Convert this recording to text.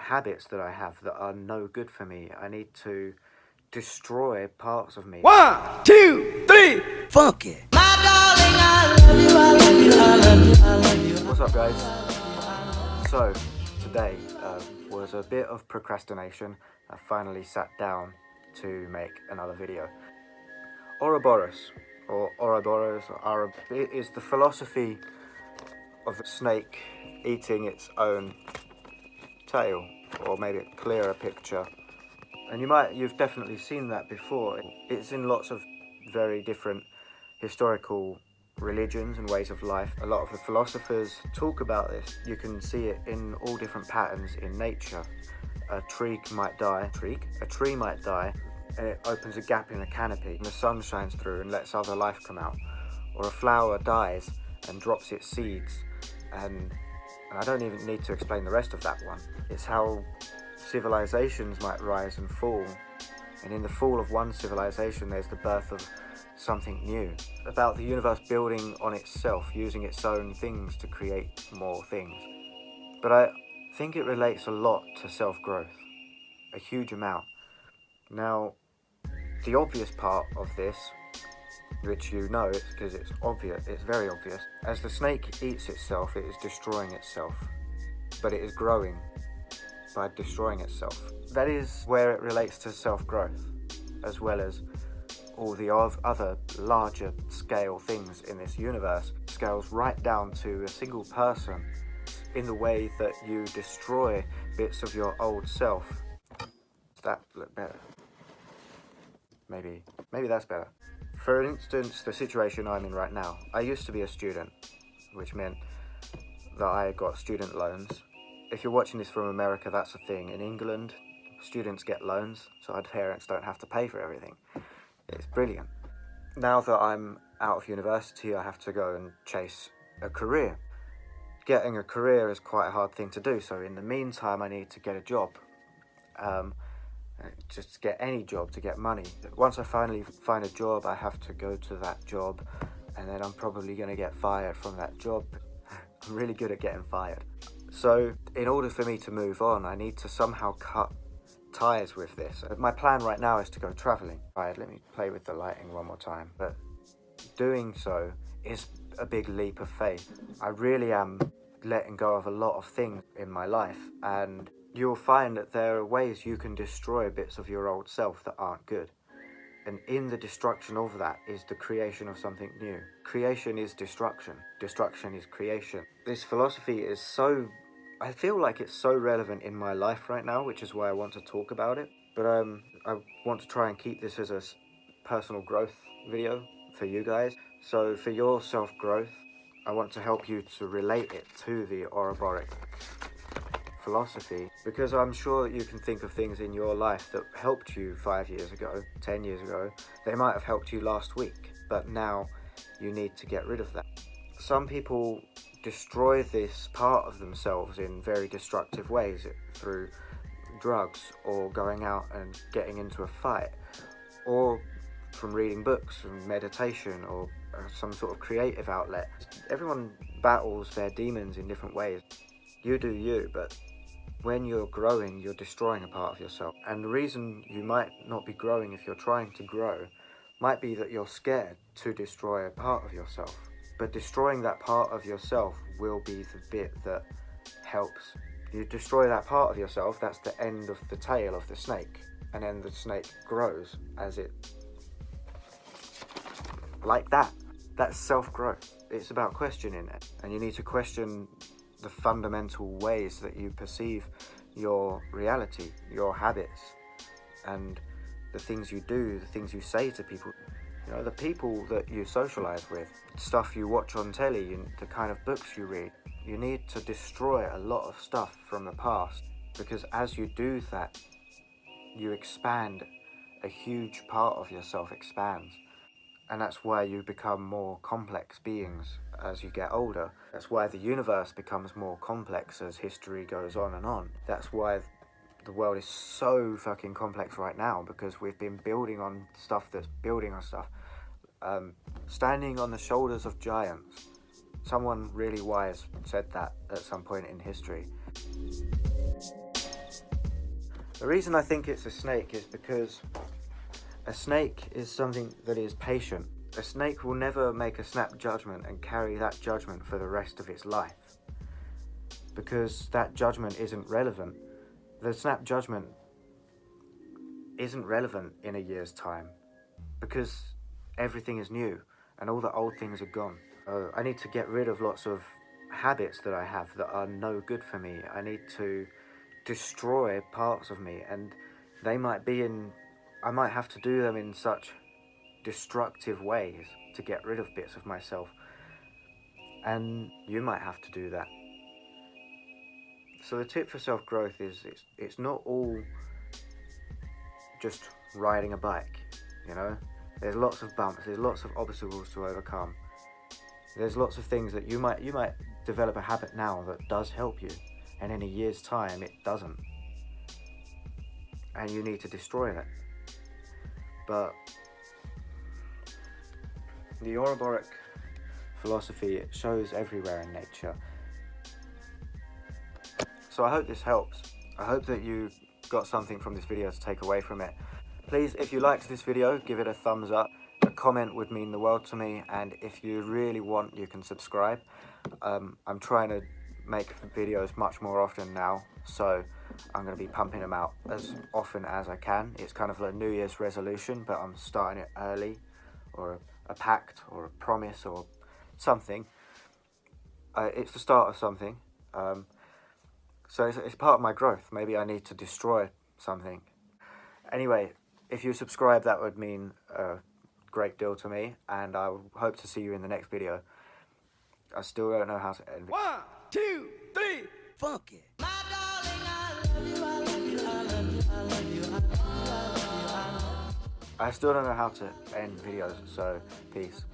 habits that I have that are no good for me. I need to destroy parts of me. 1, 2, 3, funk it. My darling, I love you, I love you, I love you, I love you. What's up, guys? So, today was a bit of procrastination. I finally sat down to make another video. Ouroboros, or Ouroboros, it is the philosophy of a snake eating its own tail, or made it clearer picture. And you've definitely seen that before. It's in lots of very different historical religions and ways of life. A lot of the philosophers talk about this. You can see it in all different patterns in nature. A tree might die, and it opens a gap in the canopy, and the sun shines through and lets other life come out. Or a flower dies and drops its seeds, and I don't even need to explain the rest of that one. It's how civilizations might rise and fall, and in the fall of one civilization there's the birth of something new. About the universe building on itself, using its own things to create more things. But I think it relates a lot to self-growth, a huge amount. Now, the obvious part of this, which you know it's because it's obvious, it's very obvious. As the snake eats itself, it is destroying itself, but it is growing by destroying itself. That is where it relates to self-growth, as well as all the other larger scale things in this universe. Scales right down to a single person, in the way that you destroy bits of your old self. Does that look better? Maybe that's better. For instance, the situation I'm in right now. I used to be a student, which meant that I got student loans. If you're watching this from America, that's a thing. In England, students get loans, so our parents don't have to pay for everything. It's brilliant. Now that I'm out of university, I have to go and chase a career. Getting a career is quite a hard thing to do, so in the meantime I need to get a job. Just get any job to get money. Once I finally find a job, I have to go to that job, and then I'm probably going to get fired from that job. I'm really good at getting fired. So in order for me to move on, I need to somehow cut ties with this. My plan right now is to go traveling. Right, let me play with the lighting one more time. But doing so is a big leap of faith. I really am letting go of a lot of things in my life, and you'll find that there are ways you can destroy bits of your old self that aren't good. And in the destruction of that is the creation of something new. Creation is destruction. Destruction is creation. This philosophy is I feel like it's so relevant in my life right now, which is why I want to talk about it. But I want to try and keep this as a personal growth video for you guys. So for your self-growth, I want to help you to relate it to the Ourobiric philosophy, because I'm sure that you can think of things in your life that helped you 5 years ago, 10 years ago. They might have helped you last week, but now you need to get rid of that. Some people destroy this part of themselves in very destructive ways, through drugs, or going out and getting into a fight, or from reading books and meditation, or some sort of creative outlet. Everyone battles their demons in different ways. You do you, but when you're growing, you're destroying a part of yourself. And the reason you might not be growing if you're trying to grow might be that you're scared to destroy a part of yourself. But destroying that part of yourself will be the bit that helps. You destroy that part of yourself, that's the end of the tail of the snake. And then the snake grows as it... like that. That's self-growth. It's about questioning it. And you need to question the fundamental ways that you perceive your reality, your habits, and the things you do, the things you say to people. You know, the people that you socialize with, stuff you watch on telly, the kind of books you read. You need to destroy a lot of stuff from the past, because as you do that, you expand. A huge part of yourself expands. And that's why you become more complex beings as you get older. That's why the universe becomes more complex as history goes on and on. That's why the world is so fucking complex right now, because we've been building on stuff that's building on stuff. Standing on the shoulders of giants. Someone really wise said that at some point in history. The reason I think it's a snake is because a snake is something that is patient. A snake will never make a snap judgment and carry that judgment for the rest of its life, because that judgment isn't relevant. The snap judgment isn't relevant in a year's time, because everything is new and all the old things are gone. I need to get rid of lots of habits that I have that are no good for me. I need to destroy parts of me, and they might be in, I might have to do them in such destructive ways to get rid of bits of myself, and you might have to do that. So the tip for self-growth is it's not all just riding a bike, you know. There's lots of bumps, there's lots of obstacles to overcome. There's lots of things that you might develop a habit now that does help you, and in a year's time it doesn't, and you need to destroy that. But the Ourobiric philosophy, it shows everywhere in nature. So I hope this helps. I hope that you got something from this video to take away from it. Please, if you liked this video, give it a thumbs up. A comment would mean the world to me, and if you really want, you can subscribe. I'm trying to make videos much more often now, so I'm going to be pumping them out as often as I can. It's kind of a New Year's resolution, but I'm starting it early, or a pact, or a promise, or something. It's the start of something. So it's part of my growth. Maybe I need to destroy something. Anyway, if you subscribe, that would mean a great deal to me, and I hope to see you in the next video. I still don't know how to end. 1, 2, 3, funky. My darling, I love you, I love you, I love you, I love you, I love you, I love you, I love you. I still don't know how to end videos, so peace.